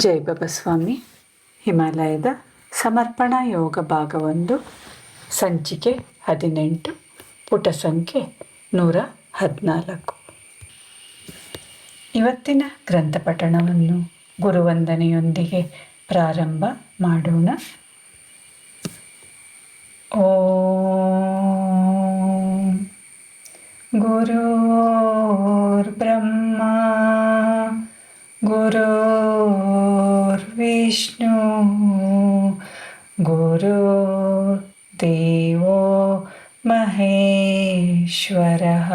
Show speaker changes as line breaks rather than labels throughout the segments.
ಜೈ ಬಬಸ್ವಾಮಿ. ಹಿಮಾಲಯದ ಸಮರ್ಪಣಾ ಯೋಗ ಭಾಗ 1, ಸಂಚಿಕೆ 18, ಪುಟ ಸಂಖ್ಯೆ 114. ಇವತ್ತಿನ ಗ್ರಂಥ ಪಠಣವನ್ನು ಗುರುವಂದನೆಯೊಂದಿಗೆ ಪ್ರಾರಂಭ ಮಾಡೋಣ. ಓಂ ಗುರುರ್ಬ್ರಹ್ಮ ಗುರುರ್ವಿಷ್ಣು ಗುರುರ್ದೇವೋ ಮಹೇಶ್ವರಃ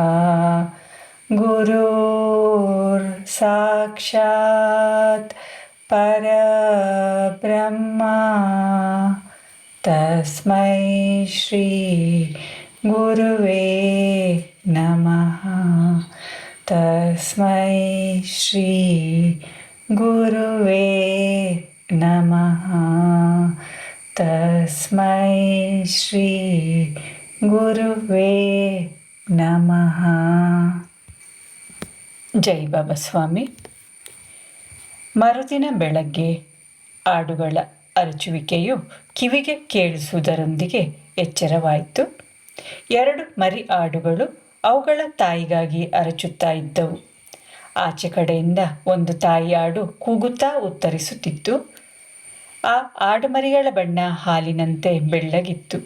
ಗುರುರ್ ಸಾಕ್ಷಾತ್ ಪರಬ್ರಹ್ಮ ತಸ್ಮೈ ಶ್ರೀ ಗುರುವೇ ನಮಃ. ತಸ್ಮೈ ಶ್ರೀ ಗುರುವೇ ನಮಃ. ತಸ್ಮೈ ಶ್ರೀ ಗುರುವೇ ನಮಃ. ಜೈ ಬಬಸ್ವಾಮಿ. ಮರುದಿನ ಬೆಳಗ್ಗೆ ಹಾಡುಗಳ ಅರಚುವಿಕೆಯು ಕಿವಿಗೆ ಕೇಳಿಸುವುದರೊಂದಿಗೆ ಎಚ್ಚರವಾಯಿತು. 2 ಮರಿ ಆಡುಗಳು ಅವುಗಳ ತಾಯಿಗಾಗಿ ಅರಚುತ್ತಾ ಇದ್ದವು. ಆಚೆ ಕಡೆಯಿಂದ ಒಂದು ತಾಯಿ ಆಡು ಕೂಗುತ್ತಾ ಉತ್ತರಿಸುತ್ತಿತ್ತು. ಆ ಆಡುಮರಿಗಳ ಬಣ್ಣ ಹಾಲಿನಂತೆ ಬೆಳ್ಳಗಿತ್ತು.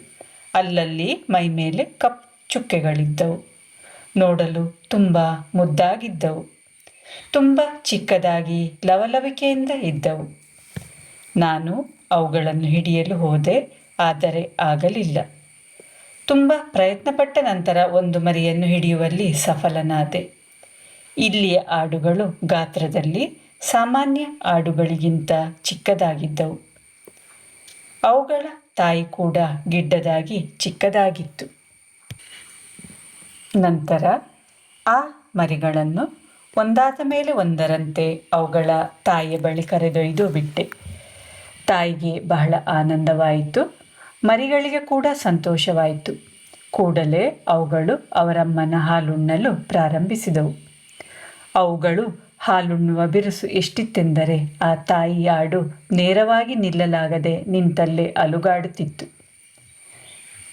ಅಲ್ಲಲ್ಲಿ ಮೈಮೇಲೆ ಕಪ್ಪು ಚುಕ್ಕೆಗಳಿದ್ದವು. ನೋಡಲು ತುಂಬ ಮುದ್ದಾಗಿದ್ದವು. ತುಂಬ ಚಿಕ್ಕದಾಗಿ ಲವಲವಿಕೆಯಿಂದ ಇದ್ದವು. ನಾನು ಅವುಗಳನ್ನು ಹಿಡಿಯಲು ಹೋದೆ, ಆದರೆ ಆಗಲಿಲ್ಲ. ತುಂಬ ಪ್ರಯತ್ನಪಟ್ಟ ನಂತರ ಒಂದು ಮರಿಯನ್ನು ಹಿಡಿಯುವಲ್ಲಿ ಸಫಲನಾದೆ. ಇಲ್ಲಿಯ ಆಡುಗಳು ಗಾತ್ರದಲ್ಲಿ ಸಾಮಾನ್ಯ ಆಡುಗಳಿಗಿಂತ ಚಿಕ್ಕದಾಗಿದ್ದವು. ಅವುಗಳ ತಾಯಿ ಕೂಡ ಗಿಡ್ಡದಾಗಿ ಚಿಕ್ಕದಾಗಿತ್ತು. ನಂತರ ಆ ಮರಿಗಳನ್ನು ಒಂದಾದ ಮೇಲೆ ಒಂದರಂತೆ ಅವುಗಳ ತಾಯಿಯ ಬಳಿ ಕರೆದೊಯ್ದು ಬಿಟ್ಟೆ. ತಾಯಿಗೆ ಬಹಳ ಆನಂದವಾಯಿತು. ಮರಿಗಳಿಗೆ ಕೂಡ ಸಂತೋಷವಾಯಿತು. ಕೂಡಲೇ ಅವುಗಳು ಅವರಮ್ಮನ ಹಾಲುಣ್ಣಲು ಪ್ರಾರಂಭಿಸಿದವು. ಅವುಗಳು ಹಾಲುಣ್ಣುವ ಬಿರುಸು ಎಷ್ಟಿತ್ತೆಂದರೆ ಆ ತಾಯಿ ಆಡು ನೇರವಾಗಿ ನಿಲ್ಲಲಾಗದೆ ನಿಂತಲ್ಲೇ ಅಲುಗಾಡುತ್ತಿತ್ತು.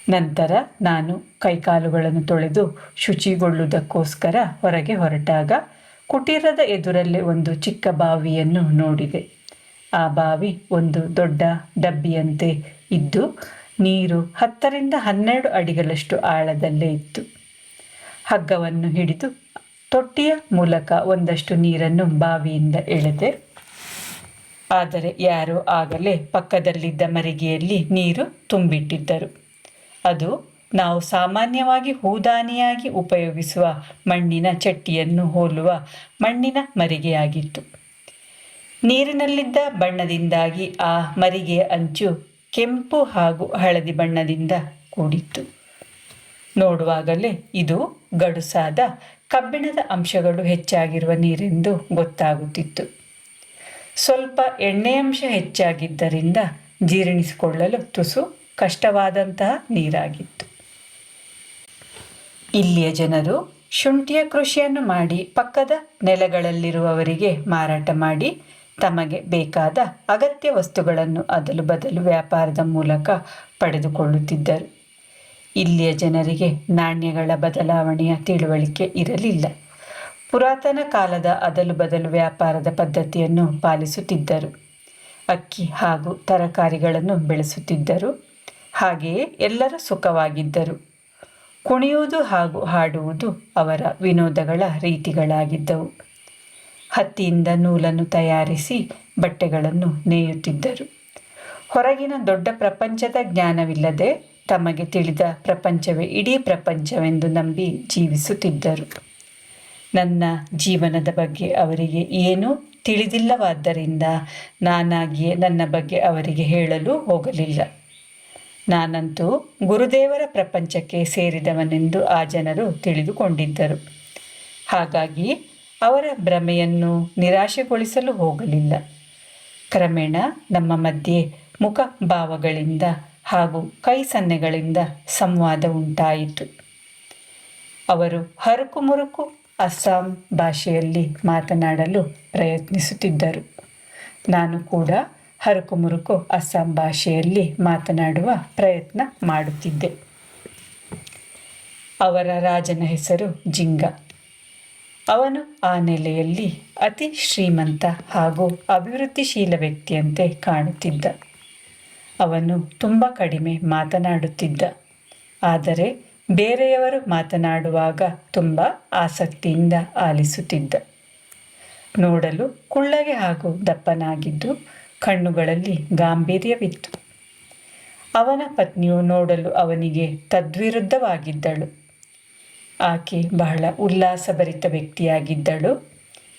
ನಂತರ ನಾನು ಕೈಕಾಲುಗಳನ್ನು ತೊಳೆದು ಶುಚಿಗೊಳ್ಳುವುದಕ್ಕೋಸ್ಕರ ಹೊರಗೆ ಹೊರಟಾಗ ಕುಟೀರದ ಎದುರಲ್ಲೇ ಒಂದು ಚಿಕ್ಕ ಬಾವಿಯನ್ನು ನೋಡಿದೆ. ಆ ಬಾವಿ ಒಂದು ದೊಡ್ಡ ಡಬ್ಬಿಯಂತೆ ಇದ್ದು ನೀರು 10 ರಿಂದ 12 ಅಡಿಗಳಷ್ಟು ಆಳದಲ್ಲೇ ಇತ್ತು. ಹಗ್ಗವನ್ನು ಹಿಡಿದು ತೊಟ್ಟಿಯ ಮೂಲಕ ಒಂದಷ್ಟು ನೀರನ್ನು ಬಾವಿಯಿಂದ ಎಳೆದೆ. ಆದರೆ ಯಾರೋ ಆಗಲೇ ಪಕ್ಕದಲ್ಲಿದ್ದ ಮರಿಗೆಯಲ್ಲಿ ನೀರು ತುಂಬಿಟ್ಟಿದ್ದರು. ಅದು ನಾವು ಸಾಮಾನ್ಯವಾಗಿ ಹೂದಾನಿಯಾಗಿ ಉಪಯೋಗಿಸುವ ಮಣ್ಣಿನ ಚಟ್ಟಿಯನ್ನು ಹೋಲುವ ಮಣ್ಣಿನ ಮರಿಗೆಯಾಗಿತ್ತು. ನೀರಿನಲ್ಲಿದ್ದ ಬಣ್ಣದಿಂದಾಗಿ ಆ ಮರಿಗೆಯ ಅಂಚು ಕೆಂಪು ಹಾಗೂ ಹಳದಿ ಬಣ್ಣದಿಂದ ಕೂಡಿತ್ತು. ನೋಡುವಾಗಲೇ ಇದು ಗಡುಸಾದ ಕಬ್ಬಿಣದ ಅಂಶಗಳು ಹೆಚ್ಚಾಗಿರುವ ನೀರೆಂದು ಗೊತ್ತಾಗುತ್ತಿತ್ತು. ಸ್ವಲ್ಪ ಎಣ್ಣೆಯಂಶ ಹೆಚ್ಚಾಗಿದ್ದರಿಂದ ಜೀರ್ಣಿಸಿಕೊಳ್ಳಲು ತುಸು ಕಷ್ಟವಾದಂತಹ ನೀರಾಗಿತ್ತು. ಇಲ್ಲಿಯ ಜನರು ಶುಂಠಿಯ ಕೃಷಿಯನ್ನು ಮಾಡಿ ಪಕ್ಕದ ನೆಲಗಳಲ್ಲಿರುವವರಿಗೆ ಮಾರಾಟ ಮಾಡಿ ತಮಗೆ ಬೇಕಾದ ಅಗತ್ಯ ವಸ್ತುಗಳನ್ನು ಅದಲು ಬದಲು ವ್ಯಾಪಾರದ ಮೂಲಕ ಪಡೆದುಕೊಳ್ಳುತ್ತಿದ್ದರು. ಇಲ್ಲಿಯ ಜನರಿಗೆ ನಾಣ್ಯಗಳ ಬದಲಾವಣೆಯ ತಿಳುವಳಿಕೆ ಇರಲಿಲ್ಲ. ಪುರಾತನ ಕಾಲದ ಅದಲು ಬದಲು ವ್ಯಾಪಾರದ ಪದ್ಧತಿಯನ್ನು ಪಾಲಿಸುತ್ತಿದ್ದರು. ಅಕ್ಕಿ ಹಾಗೂ ತರಕಾರಿಗಳನ್ನು ಬೆಳೆಸುತ್ತಿದ್ದರು. ಹಾಗೆಯೇ ಎಲ್ಲರೂ ಸುಖವಾಗಿದ್ದರು. ಕುಣಿಯುವುದು ಹಾಗೂ ಹಾಡುವುದು ಅವರ ವಿನೋದಗಳ ರೀತಿಗಳಾಗಿದ್ದವು. ಹತ್ತಿಯಿಂದ ನೂಲನ್ನು ತಯಾರಿಸಿ ಬಟ್ಟೆಗಳನ್ನು ನೇಯುತ್ತಿದ್ದರು. ಹೊರಗಿನ ದೊಡ್ಡ ಪ್ರಪಂಚದ ಜ್ಞಾನವಿಲ್ಲದೆ ತಮಗೆ ತಿಳಿದ ಪ್ರಪಂಚವೇ ಇಡೀ ಪ್ರಪಂಚವೆಂದು ನಂಬಿ ಜೀವಿಸುತ್ತಿದ್ದರು. ನನ್ನ ಜೀವನದ ಬಗ್ಗೆ ಅವರಿಗೆ ಏನೂ ತಿಳಿದಿಲ್ಲವಾದ್ದರಿಂದ ನಾನಾಗಿಯೇ ನನ್ನ ಬಗ್ಗೆ ಅವರಿಗೆ ಹೇಳಲು ಹೋಗಲಿಲ್ಲ. ನಾನಂತೂ ಗುರುದೇವರ ಪ್ರಪಂಚಕ್ಕೆ ಸೇರಿದವನೆಂದು ಆ ಜನರು ತಿಳಿದುಕೊಂಡಿದ್ದರು. ಹಾಗಾಗಿ ಅವರ ಭ್ರಮೆಯನ್ನು ನಿರಾಶೆಗೊಳಿಸಲು ಹೋಗಲಿಲ್ಲ. ಕ್ರಮೇಣ ನಮ್ಮ ಮಧ್ಯೆ ಮುಖಭಾವಗಳಿಂದ ಹಾಗೂ ಕೈ ಸನ್ನೆಗಳಿಂದ ಸಂವಾದ ಉಂಟಾಯಿತು. ಅವರು ಹರುಕು ಮುರುಕು ಅಸ್ಸಾಂ ಭಾಷೆಯಲ್ಲಿ ಮಾತನಾಡಲು ಪ್ರಯತ್ನಿಸುತ್ತಿದ್ದರು. ನಾನು ಕೂಡ ಹರಕು ಅಸ್ಸಾಂ ಭಾಷೆಯಲ್ಲಿ ಮಾತನಾಡುವ ಪ್ರಯತ್ನ ಮಾಡುತ್ತಿದ್ದೆ. ಅವರ ರಾಜನ ಹೆಸರು ಜಿಂಗ. ಅವನು ಆ ನೆಲೆಯಲ್ಲಿ ಅತಿ ಶ್ರೀಮಂತ ಹಾಗೂ ಅಭಿವೃದ್ಧಿಶೀಲ ವ್ಯಕ್ತಿಯಂತೆ ಕಾಣುತ್ತಿದ್ದ. ಅವನು ತುಂಬ ಕಡಿಮೆ ಮಾತನಾಡುತ್ತಿದ್ದ, ಆದರೆ ಬೇರೆಯವರು ಮಾತನಾಡುವಾಗ ತುಂಬ ಆಸಕ್ತಿಯಿಂದ ಆಲಿಸುತ್ತಿದ್ದ. ನೋಡಲು ಕುಳ್ಳಗೆ ಹಾಗೂ ದಪ್ಪನಾಗಿದ್ದು ಕಣ್ಣುಗಳಲ್ಲಿ ಗಾಂಭೀರ್ಯವಿತ್ತು. ಅವನ ಪತ್ನಿಯು ನೋಡಲು ಅವನಿಗೆ ತದ್ವಿರುದ್ಧವಾಗಿದ್ದಳು. ಆಕೆ ಬಹಳ ಉಲ್ಲಾಸಭರಿತ ವ್ಯಕ್ತಿಯಾಗಿದ್ದಳು.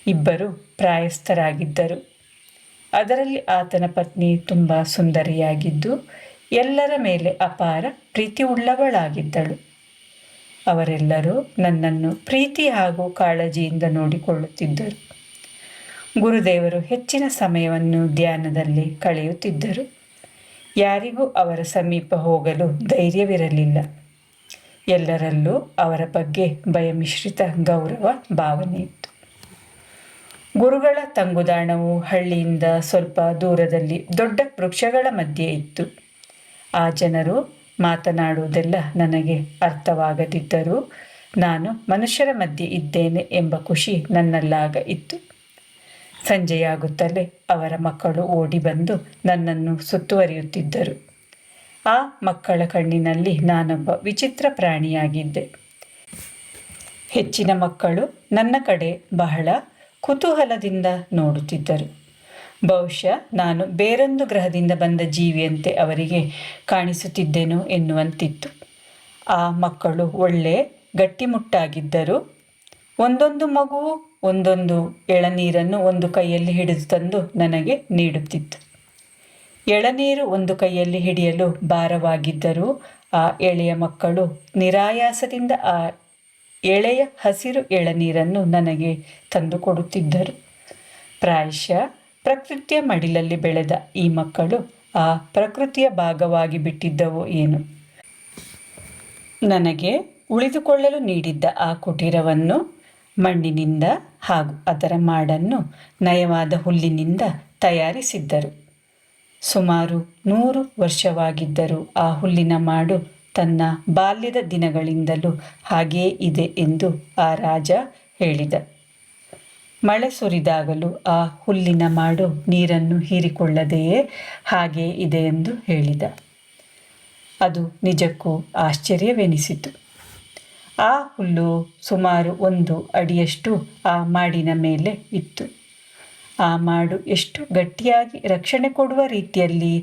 ಇಬ್ಬರು ಪ್ರಾಯಸ್ಥರಾಗಿದ್ದರು. ಅದರಲ್ಲಿ ಆತನ ಪತ್ನಿ ತುಂಬ ಸುಂದರಿಯಾಗಿದ್ದು ಎಲ್ಲರ ಮೇಲೆ ಅಪಾರ ಪ್ರೀತಿ ಉಳ್ಳವಳಾಗಿದ್ದಳು. ಅವರೆಲ್ಲರೂ ನನ್ನನ್ನು ಪ್ರೀತಿ ಹಾಗೂ ಕಾಳಜಿಯಿಂದ ನೋಡಿಕೊಳ್ಳುತ್ತಿದ್ದರು. ಗುರುದೇವರು ಹೆಚ್ಚಿನ ಸಮಯವನ್ನು ಧ್ಯಾನದಲ್ಲಿ ಕಳೆಯುತ್ತಿದ್ದರು. ಯಾರಿಗೂ ಅವರ ಸಮೀಪ ಹೋಗಲು ಧೈರ್ಯವಿರಲಿಲ್ಲ. ಎಲ್ಲರಲ್ಲೂ ಅವರ ಬಗ್ಗೆ ಭಯಮಿಶ್ರಿತ ಗೌರವ ಭಾವನೆ ಇತ್ತು. ಗುರುಗಳ ತಂಗುದಾಣವು ಹಳ್ಳಿಯಿಂದ ಸ್ವಲ್ಪ ದೂರದಲ್ಲಿ ದೊಡ್ಡ ವೃಕ್ಷಗಳ ಮಧ್ಯೆ ಇತ್ತು. ಆ ಜನರು ಮಾತನಾಡುವುದೆಲ್ಲ ನನಗೆ ಅರ್ಥವಾಗದಿದ್ದರೂ ನಾನು ಮನುಷ್ಯರ ಮಧ್ಯೆ ಇದ್ದೇನೆ ಎಂಬ ಖುಷಿ ನನ್ನಲ್ಲಾಗ ಇತ್ತು. ಸಂಜೆಯಾಗುತ್ತಲೇ ಅವರ ಮಕ್ಕಳು ಓಡಿ ಬಂದು ನನ್ನನ್ನು ಸುತ್ತುವರಿಯುತ್ತಿದ್ದರು. ಆ ಮಕ್ಕಳ ಕಣ್ಣಿನಲ್ಲಿ ನಾನೊಬ್ಬ ವಿಚಿತ್ರ ಪ್ರಾಣಿಯಾಗಿದ್ದೆ. ಹೆಚ್ಚಿನ ಮಕ್ಕಳು ನನ್ನ ಕಡೆ ಬಹಳ ಕುತೂಹಲದಿಂದ ನೋಡುತ್ತಿದ್ದರು. ಬಹುಶಃ ನಾನು ಬೇರೊಂದು ಗ್ರಹದಿಂದ ಬಂದ ಜೀವಿಯಂತೆ ಅವರಿಗೆ ಕಾಣಿಸುತ್ತಿದ್ದೇನೋ ಎನ್ನುವಂತಿತ್ತು. ಆ ಮಕ್ಕಳು ಒಳ್ಳೆ ಗಟ್ಟಿಮುಟ್ಟಾಗಿದ್ದರು. ಒಂದೊಂದು ಮಗುವು ಒಂದೊಂದು ಎಳನೀರನ್ನು ಒಂದು ಕೈಯಲ್ಲಿ ಹಿಡಿದು ತಂದು ನನಗೆ ನೀಡುತ್ತಿತ್ತು. ಎಳನೀರು ಒಂದು ಕೈಯಲ್ಲಿ ಹಿಡಿಯಲು ಭಾರವಾಗಿದ್ದರೂ ಆ ಎಳೆಯ ಮಕ್ಕಳು ನಿರಾಯಾಸದಿಂದ ಆ ಎಳೆಯ ಹಸಿರು ಎಳನೀರನ್ನು ನನಗೆ ತಂದು ಕೊಡುತ್ತಿದ್ದರು. ಪ್ರಾಯಶಃ ಪ್ರಕೃತಿಯ ಮಡಿಲಲ್ಲಿ ಬೆಳೆದ ಈ ಮಕ್ಕಳು ಆ ಪ್ರಕೃತಿಯ ಭಾಗವಾಗಿ ಬಿಟ್ಟಿದ್ದವೋ ಏನು. ನನಗೆ ಉಳಿದುಕೊಳ್ಳಲು ನೀಡಿದ್ದ ಆ ಕುಟೀರವನ್ನು ಮಣ್ಣಿನಿಂದ ಹಾಗೂ ಅದರ ಮಾಡನ್ನು ನಯವಾದ ಹುಲ್ಲಿನಿಂದ ತಯಾರಿಸಿದ್ದರು. ಸುಮಾರು 100 ವರ್ಷವಾಗಿದ್ದರೂ ಆ ಹುಲ್ಲಿನ ಮಾಡು ತನ್ನ ಬಾಲ್ಯದ ದಿನಗಳಿಂದಲೂ ಹಾಗೆಯೇ ಇದೆ ಎಂದು ಆ ರಾಜ ಹೇಳಿದ. ಮಳೆ ಸುರಿದಾಗಲೂ ಆ ಹುಲ್ಲಿನ ಮಾಡು ನೀರನ್ನು ಹೀರಿಕೊಳ್ಳದೆಯೇ ಹಾಗೆಯೇ ಇದೆ ಎಂದು ಹೇಳಿದ. ಅದು ನಿಜಕ್ಕೂ ಆಶ್ಚರ್ಯವೆನಿಸಿತು. ಆ ಹುಲ್ಲು ಸುಮಾರು 1 ಅಡಿಯಷ್ಟು ಆ ಮಾಡಿನ ಮೇಲೆ ಇತ್ತು. ಆ ಮಾಡು ಎಷ್ಟು ಗಟ್ಟಿಯಾಗಿ ರಕ್ಷಣೆ ಕೊಡುವ ರೀತಿಯಲ್ಲಿ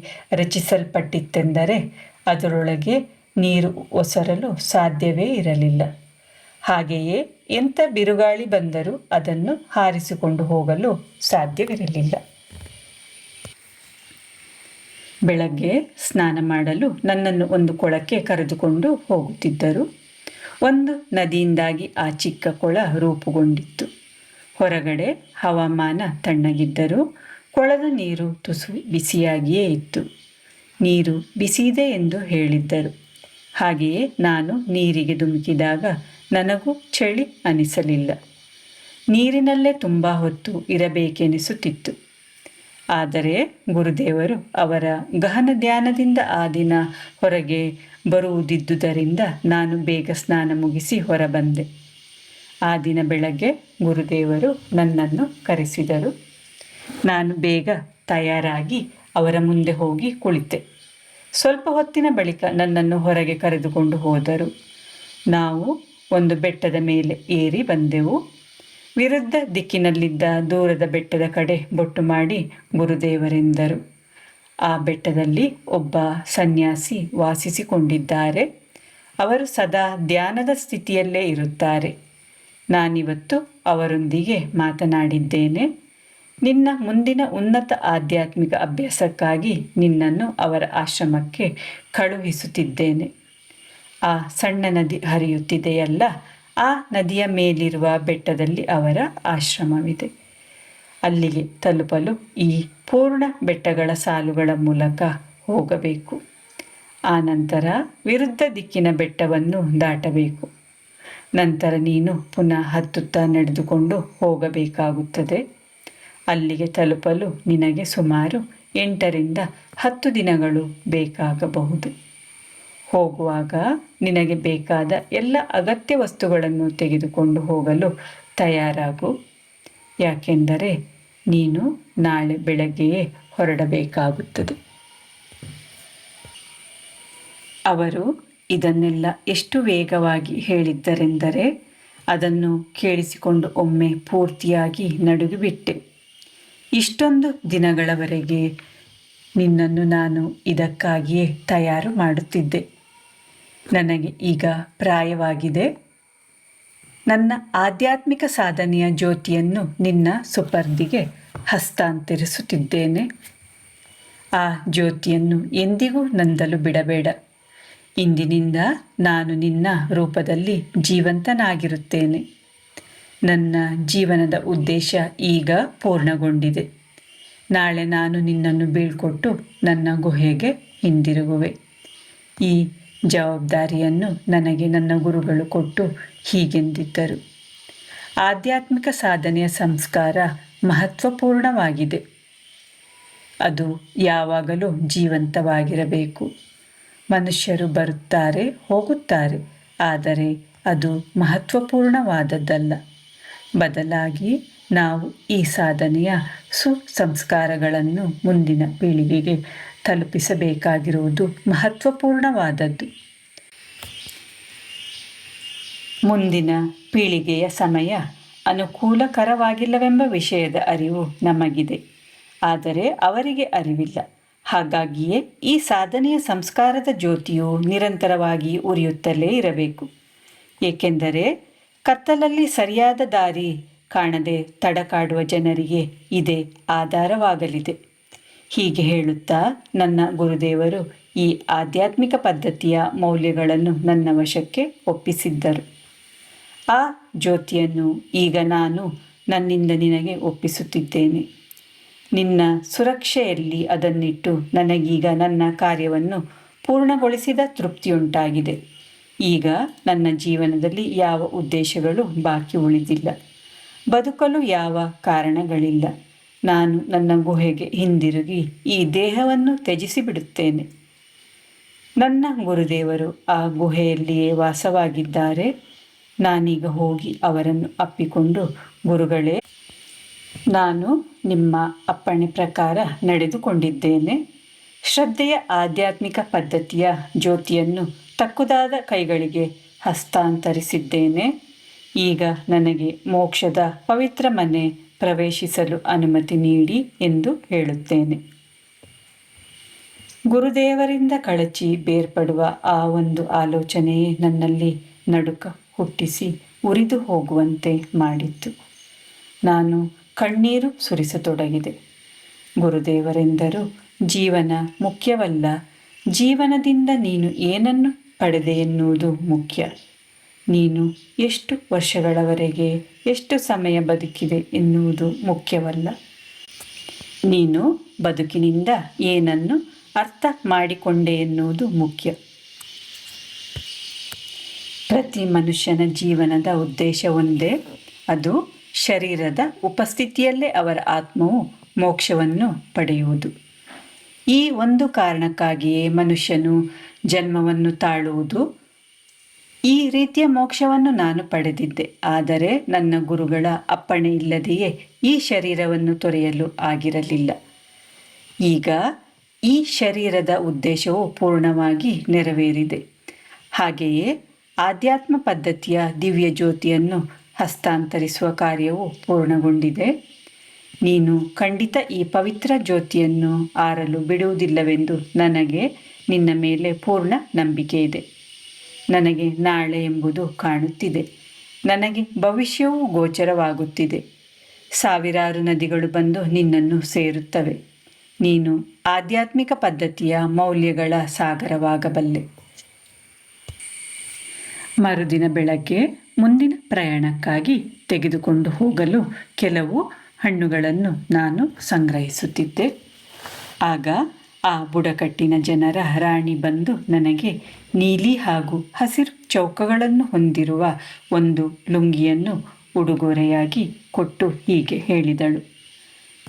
ರಚಿಸಲ್ಪಟ್ಟಿತ್ತೆಂದರೆ ಅದರೊಳಗೆ ನೀರು ಒಸರಲು ಸಾಧ್ಯವೇ ಇರಲಿಲ್ಲ. ಹಾಗೆಯೇ ಎಂಥ ಬಿರುಗಾಳಿ ಬಂದರೂ ಅದನ್ನು ಹಾರಿಸಿಕೊಂಡು ಹೋಗಲು ಸಾಧ್ಯವಿರಲಿಲ್ಲ. ಬೆಳಗ್ಗೆ ಸ್ನಾನ ಮಾಡಲು ನನ್ನನ್ನು ಒಂದು ಕೊಳಕ್ಕೆ ಕರೆದುಕೊಂಡು ಹೋಗುತ್ತಿದ್ದರು. ಒಂದು ನದಿಯಿಂದಾಗಿ ಆ ಚಿಕ್ಕ ಕೊಳ ರೂಪುಗೊಂಡಿತ್ತು. ಹೊರಗಡೆ ಹವಾಮಾನ ತಣ್ಣಗಿದ್ದರೂ ಕೊಳದ ನೀರು ತುಸು ಬಿಸಿಯಾಗಿಯೇ ಇತ್ತು. ನೀರು ಬಿಸಿಯಿದೆ ಎಂದು ಹೇಳಿದ್ದರು. ಹಾಗೆಯೇ ನಾನು ನೀರಿಗೆ ಧುಮುಕಿದಾಗ ನನಗೂ ಚಳಿ ಅನಿಸಲಿಲ್ಲ. ನೀರಿನಲ್ಲೇ ತುಂಬ ಹೊತ್ತು ಇರಬೇಕೆನಿಸುತ್ತಿತ್ತು. ಆದರೆ ಗುರುದೇವರು ಅವರ ಗಹನ ಧ್ಯಾನದಿಂದ ಆ ದಿನ ಹೊರಗೆ ಬರುವುದಿದ್ದುದರಿಂದ ನಾನು ಬೇಗ ಸ್ನಾನ ಮುಗಿಸಿ ಹೊರಬಂದೆ. ಆ ದಿನ ಬೆಳಗ್ಗೆ ಗುರುದೇವರು ನನ್ನನ್ನು ಕರೆಸಿದರು. ನಾನು ಬೇಗ ತಯಾರಾಗಿ ಅವರ ಮುಂದೆ ಹೋಗಿ ಕುಳಿತೆ. ಸ್ವಲ್ಪ ಹೊತ್ತಿನ ಬಳಿಕ ನನ್ನನ್ನು ಹೊರಗೆ ಕರೆದುಕೊಂಡು ಹೋದರು. ನಾವು ಒಂದು ಬೆಟ್ಟದ ಮೇಲೆ ಏರಿ ಬಂದೆವು. ವಿರುದ್ಧ ದಿಕ್ಕಿನಲ್ಲಿದ್ದ ದೂರದ ಬೆಟ್ಟದ ಕಡೆ ಬೊಟ್ಟು ಮಾಡಿ ಗುರುದೇವರೆಂದರು. ಆ ಬೆಟ್ಟದಲ್ಲಿ ಒಬ್ಬ ಸನ್ಯಾಸಿ ವಾಸಿಸಿಕೊಂಡಿದ್ದಾರೆ. ಅವರು ಸದಾ ಧ್ಯಾನದ ಸ್ಥಿತಿಯಲ್ಲೇ ಇರುತ್ತಾರೆ. ನಾನಿವತ್ತು ಅವರೊಂದಿಗೆ ಮಾತನಾಡಿದ್ದೇನೆ. ನಿನ್ನ ಮುಂದಿನ ಉನ್ನತ ಆಧ್ಯಾತ್ಮಿಕ ಅಭ್ಯಾಸಕ್ಕಾಗಿ ನಿನ್ನನ್ನು ಅವರ ಆಶ್ರಮಕ್ಕೆ ಕಳುಹಿಸುತ್ತಿದ್ದೇನೆ. ಆ ಸಣ್ಣ ನದಿ ಹರಿಯುತ್ತಿದೆಯಲ್ಲ, ಆ ನದಿಯ ಮೇಲಿರುವ ಬೆಟ್ಟದಲ್ಲಿ ಅವರ ಆಶ್ರಮವಿದೆ. ಅಲ್ಲಿಗೆ ತಲುಪಲು ಈ ಪೂರ್ಣ ಬೆಟ್ಟಗಳ ಸಾಲುಗಳ ಮೂಲಕ ಹೋಗಬೇಕು. ಆನಂತರ ವಿರುದ್ಧ ದಿಕ್ಕಿನ ಬೆಟ್ಟವನ್ನು ದಾಟಬೇಕು. ನಂತರ ನೀನು ಪುನಃ ಹತ್ತುತ್ತಾ ನಡೆದುಕೊಂಡು ಹೋಗಬೇಕಾಗುತ್ತದೆ. ಅಲ್ಲಿಗೆ ತಲುಪಲು ನಿನಗೆ ಸುಮಾರು 8ರಿಂದ 10 ದಿನಗಳು ಬೇಕಾಗಬಹುದು. ಹೋಗುವಾಗ ನಿನಗೆ ಬೇಕಾದ ಎಲ್ಲ ಅಗತ್ಯ ವಸ್ತುಗಳನ್ನು ತೆಗೆದುಕೊಂಡು ಹೋಗಲು ತಯಾರಾಗು. ಯಾಕೆಂದರೆ ನೀನು ನಾಳೆ ಬೆಳಗ್ಗೆಯೇ ಹೊರಡಬೇಕಾಗುತ್ತದೆ. ಅವರು ಇದನ್ನೆಲ್ಲ ಎಷ್ಟು ವೇಗವಾಗಿ ಹೇಳಿದ್ದರೆಂದರೆ ಅದನ್ನು ಕೇಳಿಸಿಕೊಂಡು ಒಮ್ಮೆ ಪೂರ್ತಿಯಾಗಿ ನಡುಗಿಬಿಟ್ಟೆ. ಇಷ್ಟೊಂದು ದಿನಗಳವರೆಗೆ ನಿನ್ನನ್ನು ನಾನು ಇದಕ್ಕಾಗಿಯೇ ತಯಾರು ಮಾಡುತ್ತಿದ್ದೆ. ನನಗೆ ಈಗ ಪ್ರಾಯವಾಗಿದೆ. ನನ್ನ ಆಧ್ಯಾತ್ಮಿಕ ಸಾಧನೆಯ ಜ್ಯೋತಿಯನ್ನು ನಿನ್ನ ಸುಪರ್ದಿಗೆ ಹಸ್ತಾಂತರಿಸುತ್ತಿದ್ದೇನೆ. ಆ ಜ್ಯೋತಿಯನ್ನು ಎಂದಿಗೂ ನಂದಲು ಬಿಡಬೇಡ. ಇಂದಿನಿಂದ ನಾನು ನಿನ್ನ ರೂಪದಲ್ಲಿ ಜೀವಂತನಾಗಿರುತ್ತೇನೆ. ನನ್ನ ಜೀವನದ ಉದ್ದೇಶ ಈಗ ಪೂರ್ಣಗೊಂಡಿದೆ. ನಾಳೆ ನಾನು ನಿನ್ನನ್ನು ಬೀಳ್ಕೊಟ್ಟು ನನ್ನ ಗುಹೆಗೆ ಹಿಂದಿರುಗುವೆ. ಈ ಜವಾಬ್ದಾರಿಯನ್ನು ನನಗೆ ನನ್ನ ಗುರುಗಳು ಕೊಟ್ಟು ಹೀಗೆಂದಿದ್ದರು: ಆಧ್ಯಾತ್ಮಿಕ ಸಾಧನೆಯ ಸಂಸ್ಕಾರ ಮಹತ್ವಪೂರ್ಣವಾಗಿದೆ. ಅದು ಯಾವಾಗಲೂ ಜೀವಂತವಾಗಿರಬೇಕು. ಮನುಷ್ಯರು ಬರುತ್ತಾರೆ, ಹೋಗುತ್ತಾರೆ, ಆದರೆ ಅದು ಮಹತ್ವಪೂರ್ಣವಾದದ್ದಲ್ಲ. ಬದಲಾಗಿ ನಾವು ಈ ಸಾಧನೆಯ ಸುಸಂಸ್ಕಾರಗಳನ್ನು ಮುಂದಿನ ಪೀಳಿಗೆಗೆ ತಲುಪಿಸಬೇಕಾಗಿರುವುದು ಮಹತ್ವಪೂರ್ಣವಾದದ್ದು. ಮುಂದಿನ ಪೀಳಿಗೆಯ ಸಮಯ ಅನುಕೂಲಕರವಾಗಿಲ್ಲವೆಂಬ ವಿಷಯದ ಅರಿವು ನಮಗಿದೆ, ಆದರೆ ಅವರಿಗೆ ಅರಿವಿಲ್ಲ. ಹಾಗಾಗಿಯೇ ಈ ಸಾಧನೆಯ ಸಂಸ್ಕಾರದ ಜ್ಯೋತಿಯು ನಿರಂತರವಾಗಿ ಉರಿಯುತ್ತಲೇ ಇರಬೇಕು. ಏಕೆಂದರೆ ಕತ್ತಲಲ್ಲಿ ಸರಿಯಾದ ದಾರಿ ಕಾಣದೆ ತಡಕಾಡುವ ಜನರಿಗೆ ಇದೇ ಆಧಾರವಾಗಲಿದೆ. ಹೀಗೆ ಹೇಳುತ್ತಾ ನನ್ನ ಗುರುದೇವರು ಈ ಆಧ್ಯಾತ್ಮಿಕ ಪದ್ಧತಿಯ ಮೌಲ್ಯಗಳನ್ನು ನನ್ನ ವಶಕ್ಕೆ ಒಪ್ಪಿಸಿದ್ದರು. ಆ ಜ್ಯೋತಿಯನ್ನು ಈಗ ನಾನು ನನ್ನಿಂದ ನಿನಗೆ ಒಪ್ಪಿಸುತ್ತಿದ್ದೇನೆ. ನಿನ್ನ ಸುರಕ್ಷೆಯಲ್ಲಿ ಅದನ್ನಿಟ್ಟು ನನಗೀಗ ನನ್ನ ಕಾರ್ಯವನ್ನು ಪೂರ್ಣಗೊಳಿಸಿದ ತೃಪ್ತಿಯುಂಟಾಗಿದೆ. ಈಗ ನನ್ನ ಜೀವನದಲ್ಲಿ ಯಾವ ಉದ್ದೇಶಗಳು ಬಾಕಿ ಉಳಿದಿಲ್ಲ. ಬದುಕಲು ಯಾವ ಕಾರಣಗಳಿಲ್ಲ. ನಾನು ನನ್ನ ಗುಹೆಗೆ ಹಿಂದಿರುಗಿ ಈ ದೇಹವನ್ನು ತ್ಯಜಿಸಿಬಿಡುತ್ತೇನೆ. ನನ್ನ ಗುರುದೇವರು ಆ ಗುಹೆಯಲ್ಲಿಯೇ ವಾಸವಾಗಿದ್ದಾರೆ. ನಾನೀಗ ಹೋಗಿ ಅವರನ್ನು ಅಪ್ಪಿಕೊಂಡು, ಗುರುಗಳೇ, ನಾನು ನಿಮ್ಮ ಅಪ್ಪಣೆ ಪ್ರಕಾರ ನಡೆದುಕೊಂಡಿದ್ದೇನೆ. ಶ್ರದ್ಧೆಯ ಆಧ್ಯಾತ್ಮಿಕ ಪದ್ಧತಿಯ ಜ್ಯೋತಿಯನ್ನು ತಕ್ಕುದಾದ ಕೈಗಳಿಗೆ ಹಸ್ತಾಂತರಿಸಿದ್ದೇನೆ. ಈಗ ನನಗೆ ಮೋಕ್ಷದ ಪವಿತ್ರ ಮನೆ ಪ್ರವೇಶಿಸಲು ಅನುಮತಿ ನೀಡಿ ಎಂದು ಹೇಳುತ್ತೇನೆ. ಗುರುದೇವರಿಂದ ಕಳಚಿ ಬೇರ್ಪಡುವ ಆ ಒಂದು ಆಲೋಚನೆಯೇ ನನ್ನಲ್ಲಿ ನಡುಕ ಹುಟ್ಟಿಸಿ ಉರಿದು ಹೋಗುವಂತೆ ಮಾಡಿತ್ತು. ನಾನು ಕಣ್ಣೀರು ಸುರಿಸತೊಡಗಿದೆ. ಗುರುದೇವರೆಂದರು, ಜೀವನ ಮುಖ್ಯವಲ್ಲ, ಜೀವನದಿಂದ ನೀನು ಏನನ್ನು ಪಡೆದೆ ಎನ್ನುವುದು ಮುಖ್ಯ. ನೀನು ಎಷ್ಟು ವರ್ಷಗಳವರೆಗೆ ಎಷ್ಟು ಸಮಯ ಬದುಕಿದೆ ಎನ್ನುವುದು ಮುಖ್ಯವಲ್ಲ. ನೀನು ಬದುಕಿನಿಂದ ಏನನ್ನು ಅರ್ಥ ಮಾಡಿಕೊಂಡೆ ಎನ್ನುವುದು ಮುಖ್ಯ. ಪ್ರತಿ ಮನುಷ್ಯನ ಜೀವನದ ಉದ್ದೇಶ ಒಂದೇ, ಅದು ಶರೀರದ ಉಪಸ್ಥಿತಿಯಲ್ಲೇ ಅವರ ಆತ್ಮವು ಮೋಕ್ಷವನ್ನು ಪಡೆಯುವುದು. ಈ ಒಂದು ಕಾರಣಕ್ಕಾಗಿಯೇ ಮನುಷ್ಯನು ಜನ್ಮವನ್ನು ತಾಳುವುದು. ಈ ರೀತಿಯ ಮೋಕ್ಷವನ್ನು ನಾನು ಪಡೆದಿದ್ದೆ, ಆದರೆ ನನ್ನ ಗುರುಗಳ ಅಪ್ಪಣೆ ಇಲ್ಲದೆಯೇ ಈ ಶರೀರವನ್ನು ತೊರೆಯಲು ಆಗಿರಲಿಲ್ಲ. ಈಗ ಈ ಶರೀರದ ಉದ್ದೇಶವು ಪೂರ್ಣವಾಗಿ ನೆರವೇರಿದೆ. ಹಾಗೆಯೇ ಆಧ್ಯಾತ್ಮ ಪದ್ಧತಿಯ ದಿವ್ಯ ಜ್ಯೋತಿಯನ್ನು ಹಸ್ತಾಂತರಿಸುವ ಕಾರ್ಯವು ಪೂರ್ಣಗೊಂಡಿದೆ. ನೀನು ಖಂಡಿತ ಈ ಪವಿತ್ರ ಜ್ಯೋತಿಯನ್ನು ಆರಲು ಬಿಡುವುದಿಲ್ಲವೆಂದು ನನಗೆ ನಿನ್ನ ಮೇಲೆ ಪೂರ್ಣ ನಂಬಿಕೆ ಇದೆ. ನನಗೆ ನಾಳೆ ಎಂಬುದು ಕಾಣುತ್ತಿದೆ. ನನಗೆ ಭವಿಷ್ಯವೂ ಗೋಚರವಾಗುತ್ತಿದೆ. ಸಾವಿರಾರು ನದಿಗಳು ಬಂದು ನಿನ್ನನ್ನು ಸೇರುತ್ತವೆ. ನೀನು ಆಧ್ಯಾತ್ಮಿಕ ಪದ್ಧತಿಯ ಮೌಲ್ಯಗಳ ಸಾಗರವಾಗಬಲ್ಲೆ. ಮರುದಿನ ಬೆಳಗ್ಗೆ ಮುಂದಿನ ಪ್ರಯಾಣಕ್ಕಾಗಿ ತೆಗೆದುಕೊಂಡು ಹೋಗಲು ಕೆಲವು ಹಣ್ಣುಗಳನ್ನು ನಾನು ಸಂಗ್ರಹಿಸುತ್ತಿದ್ದೆ. ಆಗ ಆ ಬುಡಕಟ್ಟಿನ ಜನರ ರಾಣಿ ಬಂದು ನನಗೆ ನೀಲಿ ಹಾಗೂ ಹಸಿರು ಚೌಕಗಳನ್ನು ಹೊಂದಿರುವ ಒಂದು ಲುಂಗಿಯನ್ನು ಉಡುಗೊರೆಯಾಗಿ ಕೊಟ್ಟು ಹೀಗೆ ಹೇಳಿದಳು: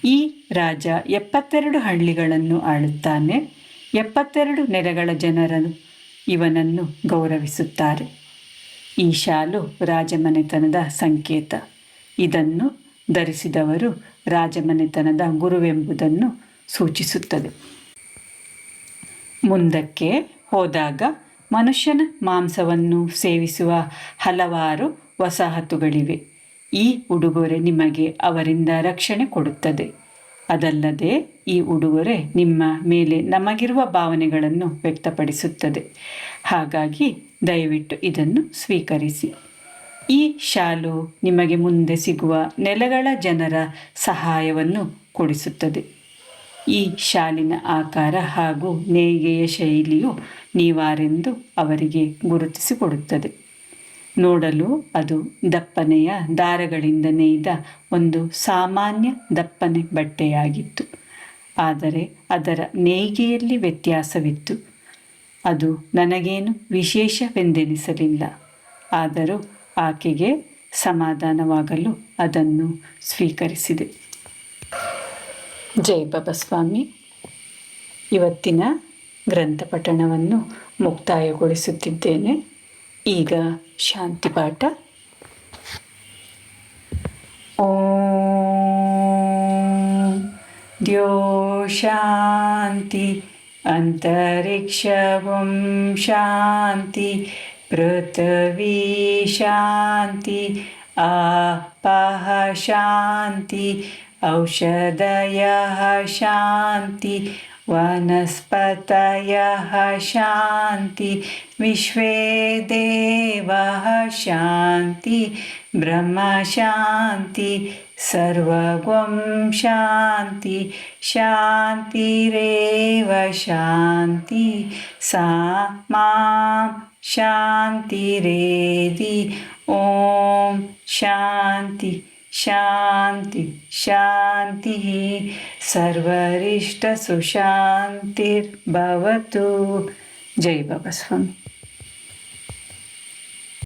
ಈ ರಾಜ 72 ಹಳ್ಳಿಗಳನ್ನು ಆಳುತ್ತಾನೆ. 72 ನೆಲೆಗಳ ಜನರನ್ನು ಇವನನ್ನು ಗೌರವಿಸುತ್ತಾರೆ. ಈ ಶಾಲು ರಾಜಮನೆತನದ ಸಂಕೇತ. ಇದನ್ನು ಧರಿಸಿದವರು ರಾಜಮನೆತನದ ಗುರುವೆಂಬುದನ್ನು ಸೂಚಿಸುತ್ತದೆ. ಮುಂದಕ್ಕೆ ಹೋದಾಗ ಮನುಷ್ಯನ ಮಾಂಸವನ್ನು ಸೇವಿಸುವ ಹಲವಾರು ವಸಾಹತುಗಳಿವೆ. ಈ ಉಡುಗೊರೆ ನಿಮಗೆ ಅವರಿಂದ ರಕ್ಷಣೆ ಕೊಡುತ್ತದೆ. ಅದಲ್ಲದೆ ಈ ಉಡುಗೊರೆ ನಿಮ್ಮ ಮೇಲೆ ನಮಗಿರುವ ಭಾವನೆಗಳನ್ನು ವ್ಯಕ್ತಪಡಿಸುತ್ತದೆ. ಹಾಗಾಗಿ ದಯವಿಟ್ಟು ಇದನ್ನು ಸ್ವೀಕರಿಸಿ. ಈ ಶಾಲು ನಿಮಗೆ ಮುಂದೆ ಸಿಗುವ ನೆಲೆಗಳ ಜನರ ಸಹಾಯವನ್ನು ಕೊಡಿಸುತ್ತದೆ. ಈ ಶಾಲಿನ ಆಕಾರ ಹಾಗೂ ನೇಯ್ಗೆಯ ಶೈಲಿಯು ನೀವಾರೆಂದು ಅವರಿಗೆ ಗುರುತಿಸಿಕೊಡುತ್ತದೆ. ನೋಡಲು ಅದು ದಪ್ಪನೆಯ ದಾರಗಳಿಂದ ನೇಯ್ದ ಒಂದು ಸಾಮಾನ್ಯ ದಪ್ಪನೆ ಬಟ್ಟೆಯಾಗಿತ್ತು. ಆದರೆ ಅದರ ನೇಯ್ಗೆಯಲ್ಲಿ ವ್ಯತ್ಯಾಸವಿತ್ತು. ಅದು ನನಗೇನು ವಿಶೇಷವೆಂದೆನಿಸಲಿಲ್ಲ. ಆದರೂ ಆಕೆಗೆ ಸಮಾಧಾನವಾಗಲು ಅದನ್ನು ಸ್ವೀಕರಿಸಿದೆ. ಜೈ ಬಾಬಾ ಸ್ವಾಮಿ. ಇವತ್ತಿನ ಗ್ರಂಥ ಪಠಣವನ್ನು ಮುಕ್ತಾಯಗೊಳಿಸುತ್ತಿದ್ದೇನೆ. ಈಗ ಶಾಂತಿ ಪಾಠ. ಓಂ ದ್ಯೋ ಶಾಂತಿ ಅಂತರಿಕ್ಷಂ ಶಾಂತಿ ಪೃಥ್ವೀ ಶಾಂತಿ ಆಪಃ ಶಾಂತಿ ಔಷಧಯಃ ಶಾಂತಿ ವನಸ್ಪತಯಃ ಶಾಂತಿ ವಿಶ್ವೇ ದೇವಃ ಶಾಂತಿ ಬ್ರಹ್ಮ ಶಾಂತಿ ಸರ್ವಗಂ ಶಾಂತಿ ಶಾಂತಿರೇವ ಶಾಂತಿ ಸಾ ಮಾಂ ಶಾಂತಿರೇಧಿ. ಓಂ ಶಾಂತಿ ಶಾಂತಿ ಶಾಂತಿ. ಸರ್ವರಿಷ್ಟ ಸುಶಾಂತಿರ್ಭವತು. ಜೈ ಬಾಬಾ ಸ್ವಾಮಿ.